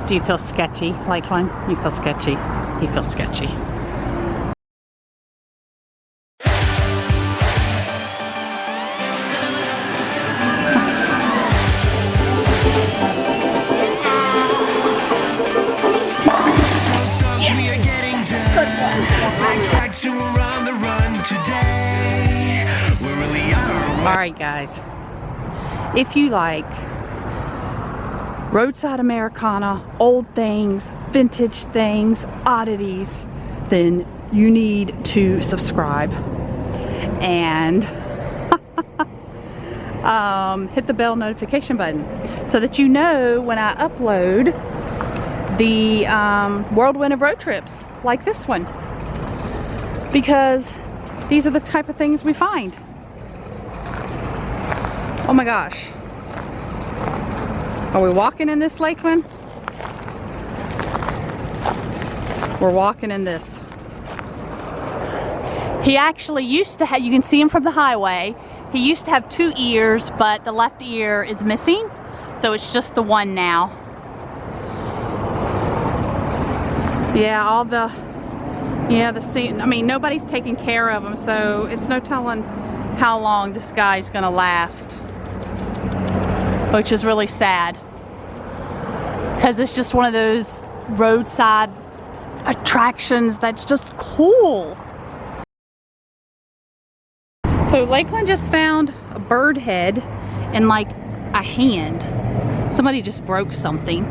Do you feel sketchy, Lakeland? You feel sketchy. He feels sketchy. Alright guys, if you like roadside Americana, old things, vintage things, oddities, then you need to subscribe and hit the bell notification button so that you know when I upload the Whirlwind of Roadtrips like this one, because these are the type of things we find. Oh my gosh. Are we walking in this, Lakeland? We're walking in this. He actually used to have, you can see him from the highway, he used to have 2 ears, but the left ear is missing, so it's just the one now. Yeah, all the, I mean, nobody's taking care of him, so it's no telling how long this guy's gonna last. Which is really sad, because it's just one of those roadside attractions that's just cool. So Lakeland just found a bird head in like a hand. Somebody just broke something.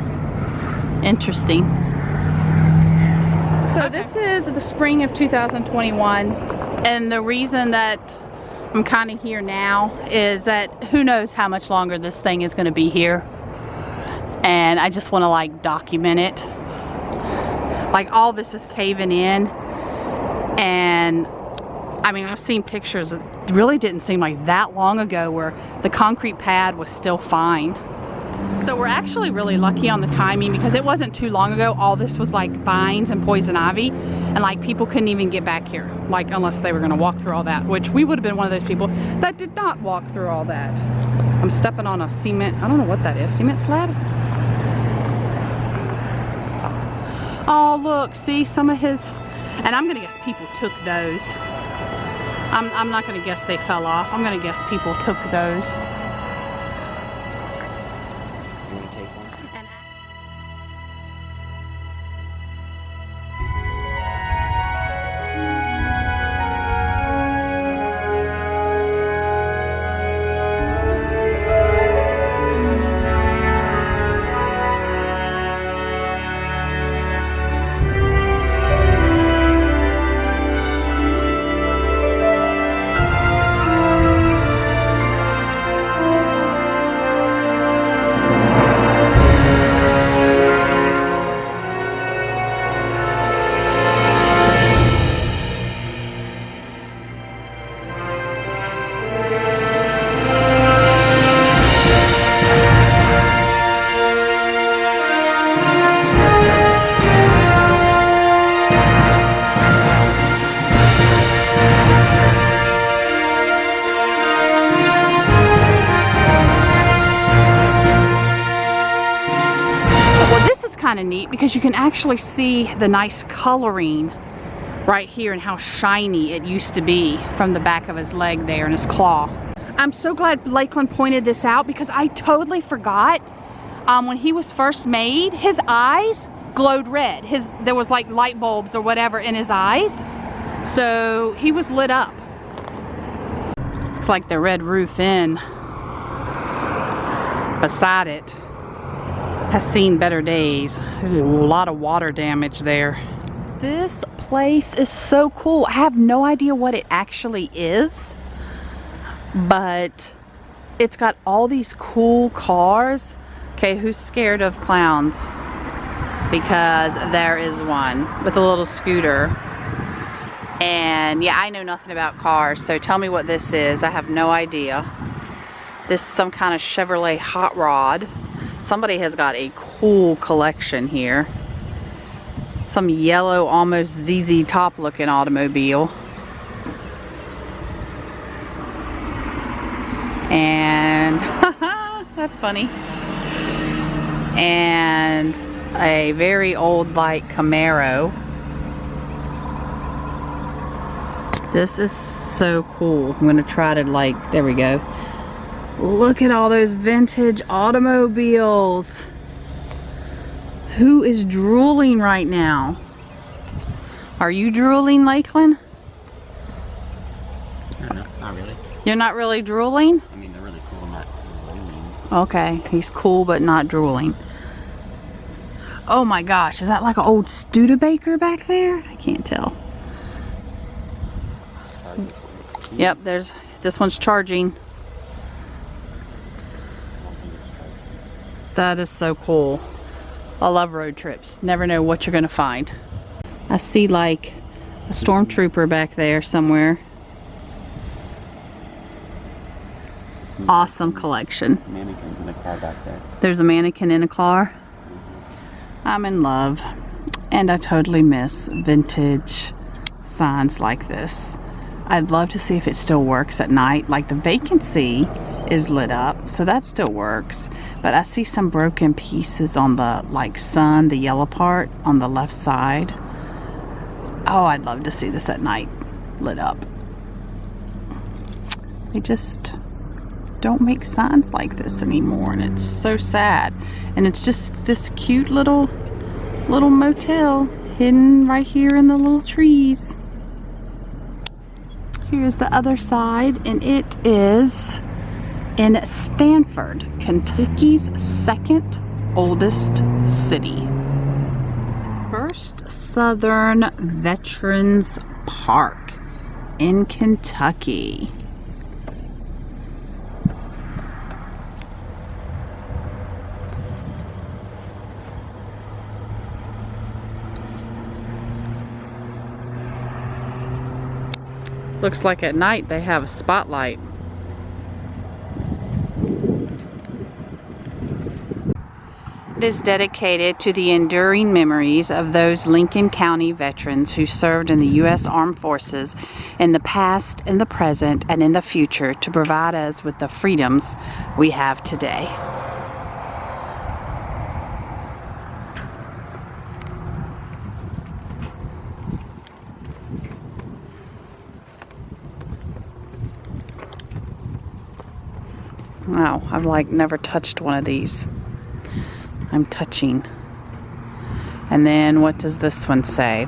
Interesting. So this is the spring of 2021, and the reason that I'm kind of here now is that who knows how much longer this thing is going to be here, and I just want to like document it. Like all this is caving in, and I mean, I've seen pictures, it really didn't seem like that long ago where the concrete pad was still fine. So we're actually really lucky on the timing, because it wasn't too long ago all this was like vines and poison ivy, and like people couldn't even get back here, like unless they were going to walk through all that, which we would have been one of those people that did not walk through all that. I'm stepping on a cement, I don't know what that is, cement slab? Oh look, see some of his, and I'm going to guess people took those. I'm not going to guess they fell off, I'm going to guess people took those. Kind of neat because you can actually see the nice coloring right here and how shiny it used to be from the back of his leg there and his claw. I'm so glad Lakeland pointed this out, because I totally forgot. When he was first made, his eyes glowed red. There was like light bulbs or whatever in his eyes, so he was lit up. Looks like the red roof inn beside it has seen better days. There's a lot of water damage there. This place is so cool. I have no idea what it actually is, but it's got all these cool cars. Okay, who's scared of clowns? Because there is one with a little scooter. And yeah, I know nothing about cars, so tell me what this is. I have no idea. This is some kind of Chevrolet hot rod. Somebody has got a cool collection here. Some yellow, almost ZZ Top looking automobile. And that's funny. And a very old like Camaro. This is so cool. I'm gonna try to like, there we go. Look at all those vintage automobiles. Who is drooling right now? Are you drooling, Lakeland? No, not really. You're not really drooling? I mean, they're really cool, not drooling. Okay, he's cool but not drooling. Oh my gosh, is that like an old Studebaker back there? I can't tell. Yep, this one's charging. That is so cool. I love road trips. Never know what you're gonna find. I see like a stormtrooper back there somewhere. Awesome collection. Mannequins in a car back there. There's a mannequin in a car. I'm in love. And I totally miss vintage signs like this. I'd love to see if it still works at night. Like the vacancy is lit up, so that still works. But I see some broken pieces on the like sun, the yellow part on the left side. Oh, I'd love to see this at night lit up. They just don't make signs like this anymore, and it's so sad. And it's just this cute little motel hidden right here in the little trees. Here's the other side, and it is in Stanford, Kentucky's second oldest city. First Southern Veterans Park in Kentucky. Looks like at night they have a spotlight. It is dedicated to the enduring memories of those Lincoln County veterans who served in the U.S. Armed Forces in the past, in the present, and in the future to provide us with the freedoms we have today. Wow, I've like never touched one of these. I'm touching. And then what does this one say?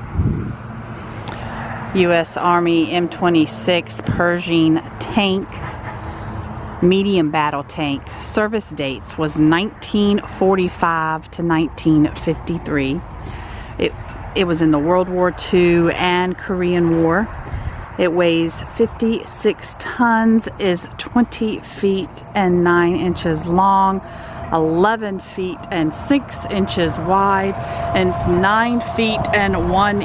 U.S. Army M26 Pershing tank, medium battle tank. Service dates was 1945 to 1953. It was in the World War II and Korean War. It weighs 56 tons, is 20 feet and 9 inches long, 11 feet and 6 inches wide, and it's 9 feet and 1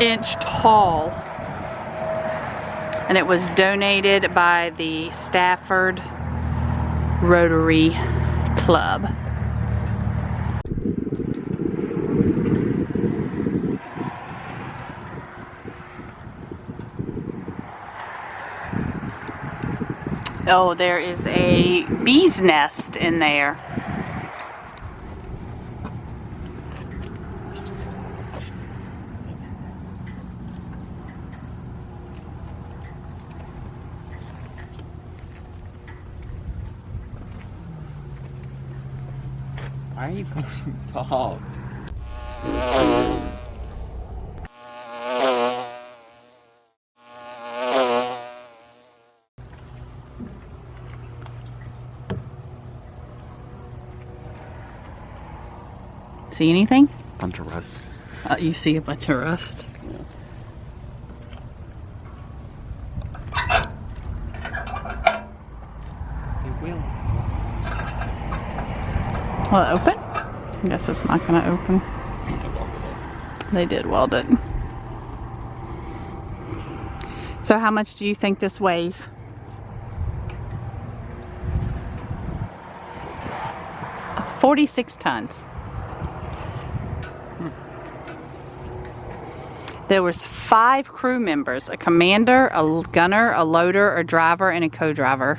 inch tall. And it was donated by the Stafford Rotary Club. Oh, there is a bee's nest in there. Why are you going soft? See anything? Bunch of rust. You see a bunch of rust. It will. Will it open? I guess it's not going to open. They did weld it. So how much do you think this weighs? $46 tons. There was 5 crew members, a commander, a gunner, a loader, a driver, and a co-driver.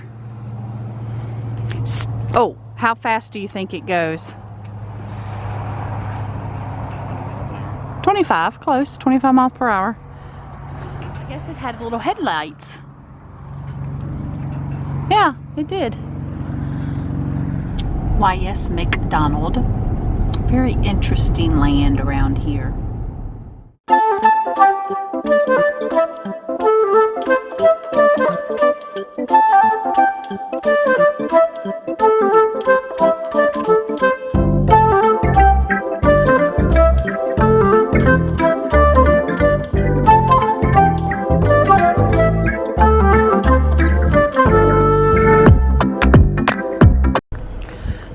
Oh, how fast do you think it goes? 25, close, 25 miles per hour. I guess it had little headlights. Yeah, it did. Why, yes, McDonald. Very interesting land around here.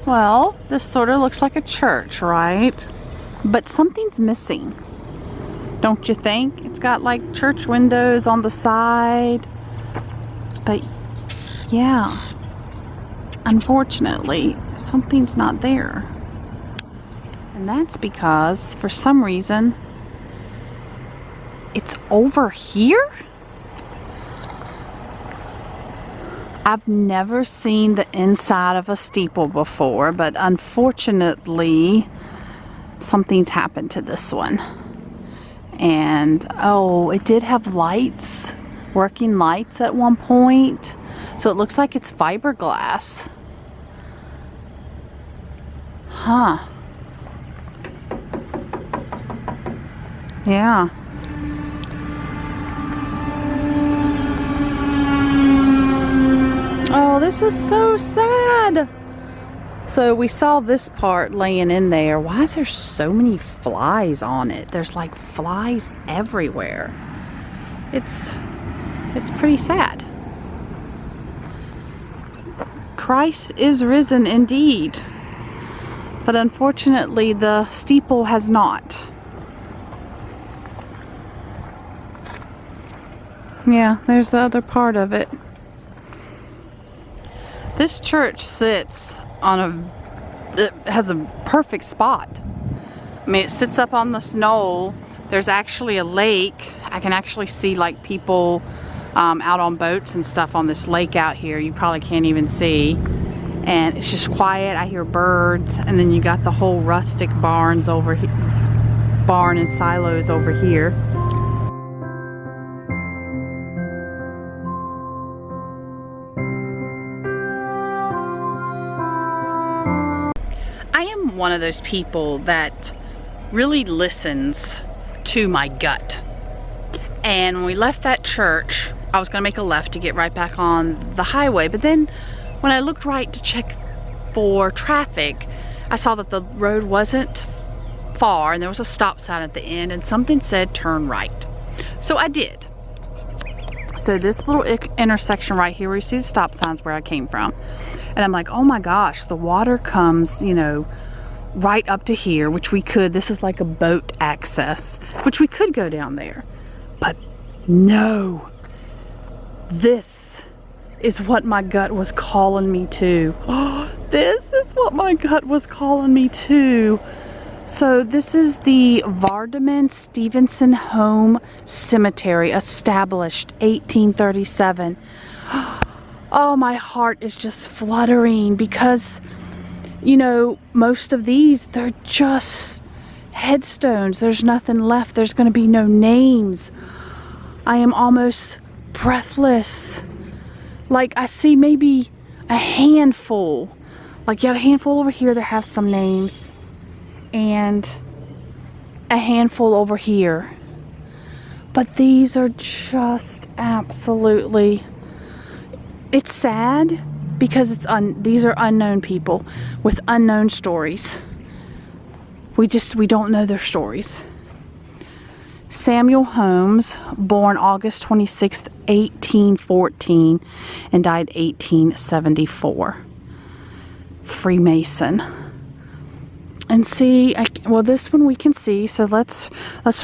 Well, this sort of looks like a church, right? But something's missing. Don't you think? It's got like church windows on the side. But yeah, unfortunately, something's not there. And that's because, for some reason, it's over here? I've never seen the inside of a steeple before, but unfortunately, something's happened to this one. And, oh, it did have lights, working lights at one point. So it looks like it's fiberglass. Huh. Yeah. Oh, this is so sad. So we saw this part laying in there. Why is there so many flies on it? There's like flies everywhere. It's pretty sad. Christ is risen indeed. But unfortunately, the steeple has not. Yeah, there's the other part of it. This church sits on it has a perfect spot. I mean, it sits up on this knoll. There's actually a lake. I can actually see like people out on boats and stuff on this lake out here. You probably can't even see. And it's just quiet. I hear birds. And then you got the whole rustic barns over here. Barn and silos over here. I am one of those people that really listens to my gut. And when we left that church, I was gonna make a left to get right back on the highway, but then when I looked right to check for traffic, I saw that the road wasn't far and there was a stop sign at the end and something said turn right. So I did. So this little intersection right here where you see the stop signs where I came from. And I'm like, oh my gosh, the water comes, you know, right up to here, which we could, this is like a boat access, which we could go down there. But no, this is what my gut was calling me to. Oh, this is what my gut was calling me to. So this is the Vardaman Stevenson Home Cemetery, established 1837. Oh, my heart is just fluttering because, you know, most of these, they're just headstones. There's nothing left. There's going to be no names. I am almost breathless. Like, I see maybe a handful. Like, you got a handful over here that have some names. And a handful over here. But these are just absolutely... It's sad because these are unknown people with unknown stories. We don't know their stories. Samuel Holmes, born August 26, 1814 and died 1874. Freemason. And see, well, this one we can see, so let's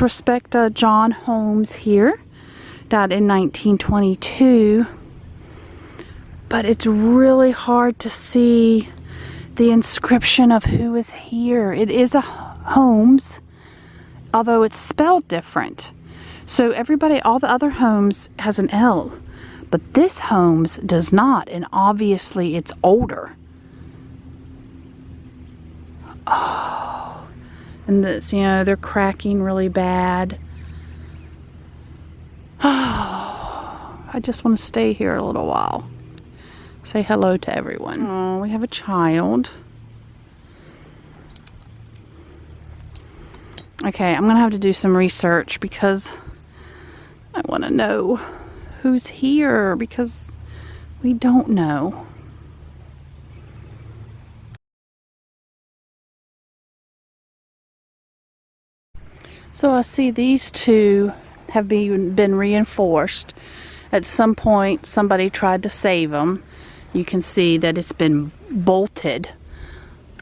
respect John Holmes here. Died in 1922. But it's really hard to see the inscription of who is here. It is a Holmes, although it's spelled different. So everybody, all the other Holmes has an L, but this Holmes does not, and obviously it's older. Oh, And this, you know, they're cracking really bad. I just want to stay here a little while. Say hello to everyone. Oh, we have a child. Okay, I'm gonna have to do some research because I want to know who's here because we don't know. So I see these two have been reinforced. At some point somebody tried to save them. You can see that it's been bolted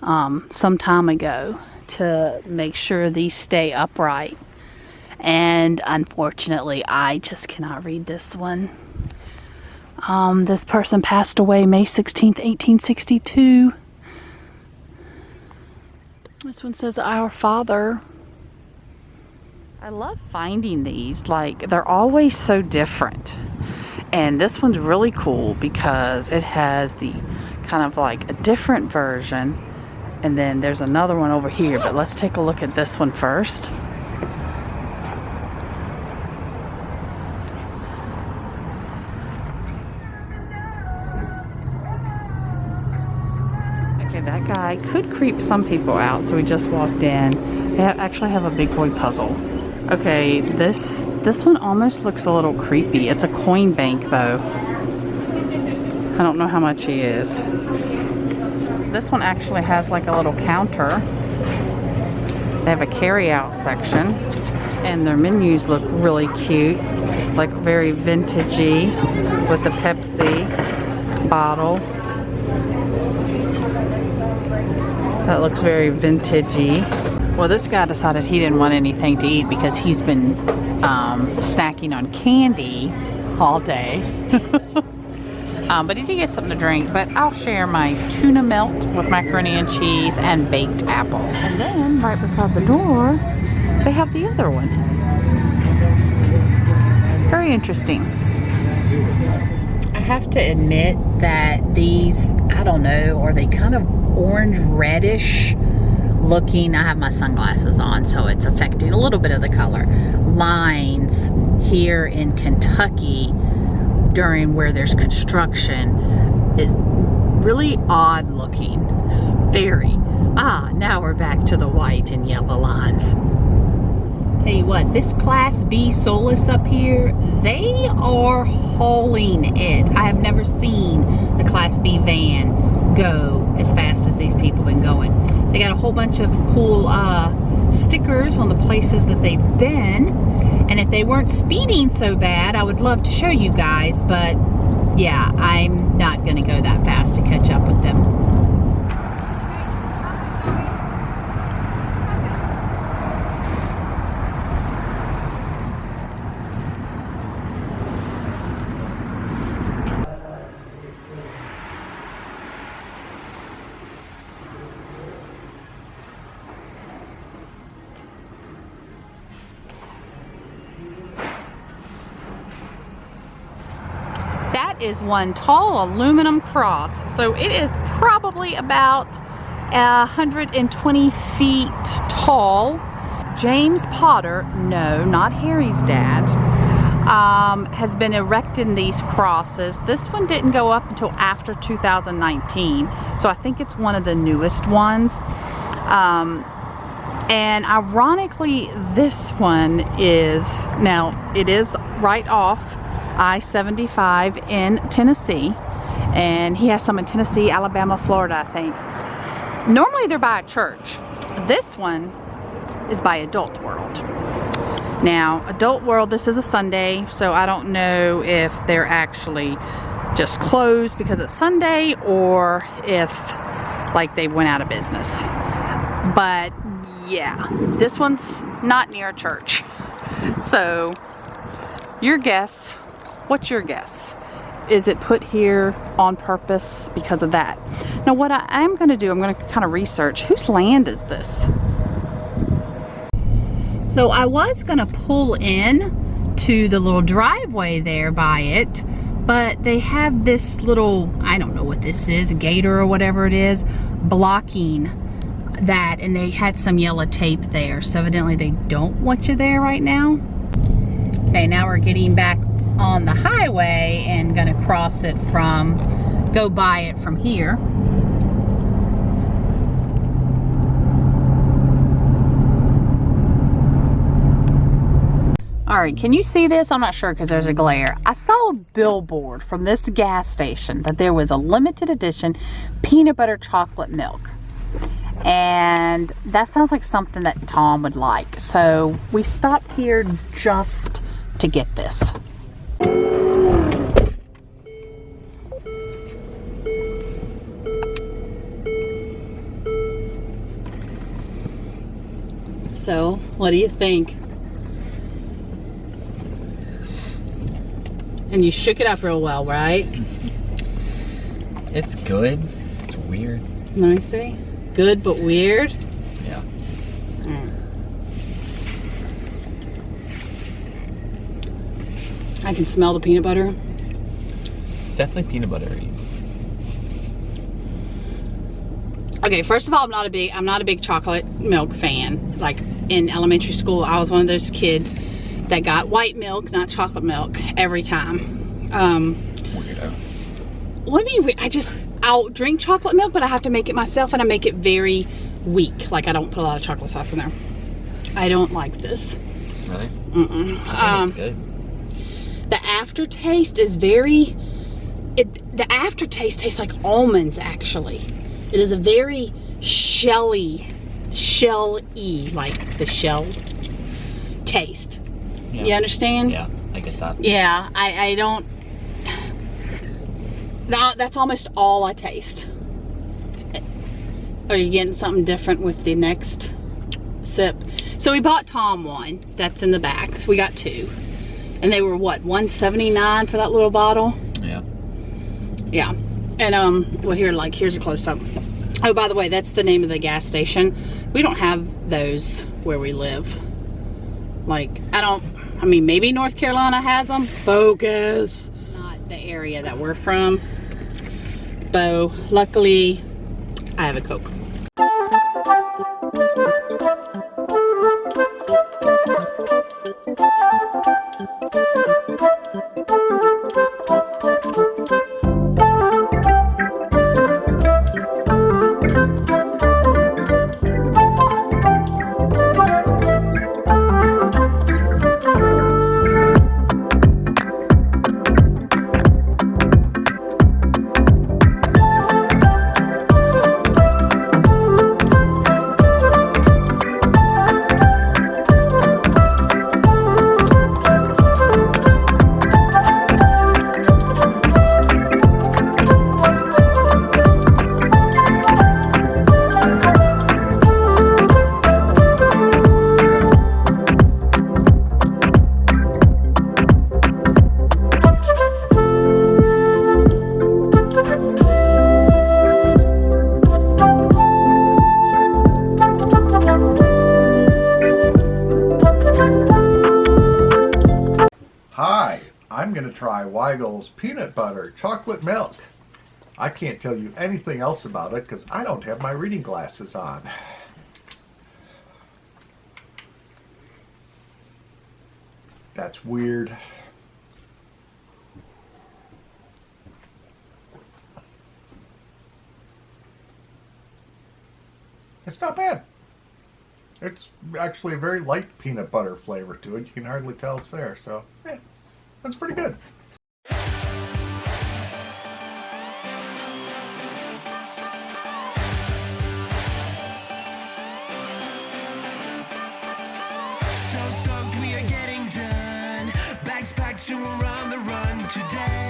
some time ago to make sure these stay upright. And unfortunately, I just cannot read this one. This person passed away May 16th, 1862. This one says, Our Father. I love finding these. Like, they're always so different. And this one's really cool because it has the kind of like a different version. And then there's another one over here. But let's take a look at this one first. Okay, that guy could creep some people out, so we just walked in. They actually have a big boy puzzle. Okay, this one almost looks a little creepy. It's a coin bank though. I don't know how much he is. This one actually has like a little counter. They have a carry-out section, and their menus look really cute, like very vintagey with the Pepsi bottle. That looks very vintagey. Well, this guy decided he didn't want anything to eat because he's been snacking on candy all day. But he did get something to drink. But I'll share my tuna melt with macaroni and cheese and baked apple. And then right beside the door, they have the other one. Very interesting. I have to admit that these, I don't know, are they kind of orange reddish looking? I have my sunglasses on, so it's affecting a little bit of the color. Lines here in Kentucky during where there's construction is really odd looking. Very. Now we're back to the white and yellow lines. Tell you what, this Class B Solus up here, they are hauling it. I have never seen the Class B van go as fast as these people have been going. They got a whole bunch of cool stickers on the places that they've been. And if they weren't speeding so bad, I would love to show you guys. But yeah, I'm not going to go that fast to catch up with them. Is one tall aluminum cross, so it is probably about 120 feet tall. James Potter, no, not Harry's dad, has been erecting these crosses. This one didn't go up until after 2019, so I think it's one of the newest ones. And ironically, this one is, now it is right off I-75 in Tennessee, and he has some in Tennessee, Alabama, Florida, I think. Normally they're by a church. This one is by Adult World. Now, Adult World, this is a Sunday, so I don't know if they're actually just closed because it's Sunday or if like they went out of business. But yeah, this one's not near a church. So your guess, what's your guess? Is it put here on purpose because of that? Now what I'm going to do, I'm going to kind of research whose land is this. So I was going to pull in to the little driveway there by it, but they have this little, I don't know what this is, a gator or whatever it is, blocking that, and they had some yellow tape there, so evidently they don't want you there right now. Okay, now we're getting back on the highway and gonna cross it go by it from here. All right, can you see this? I'm not sure because there's a glare. I saw a billboard from this gas station that there was a limited edition peanut butter chocolate milk. And that sounds like something that Tom would like. So we stopped here just to get this. So, what do you think? And you shook it up real well, right? It's good. It's weird. Let me see. Good but weird. Yeah. I can smell the peanut butter. It's definitely peanut buttery. Okay, first of all, I'm not a big chocolate milk fan. Like in elementary school, I was one of those kids that got white milk, not chocolate milk, every time. Weirdo. What do you mean? I'll drink chocolate milk, but I have to make it myself, and I make it very weak. Like I don't put a lot of chocolate sauce in there. I don't like this. Really? Mm-mm. I think it's good. The aftertaste is the aftertaste tastes like almonds, actually. It is a very shelly, like the shell taste. Yeah. You understand? Yeah, I get that. Yeah, I don't. No, that's almost all I taste. Are you getting something different with the next sip? So we bought Tom one that's in the back. So we got two. And they were what, $1.79 for that little bottle? Yeah. Yeah. And well, here's a close up. Oh, by the way, that's the name of the gas station. We don't have those where we live. Like, I mean, maybe North Carolina has them. Bogus. Not the area that we're from. Bo, luckily, I have a Coke. I'm going to try Weigel's peanut butter chocolate milk. I can't tell you anything else about it because I don't have my reading glasses on. That's weird. It's not bad. It's actually a very light peanut butter flavor to it. You can hardly tell it's there, so yeah, that's pretty good. So stoked we are getting done. Bags packed to we're on the run today.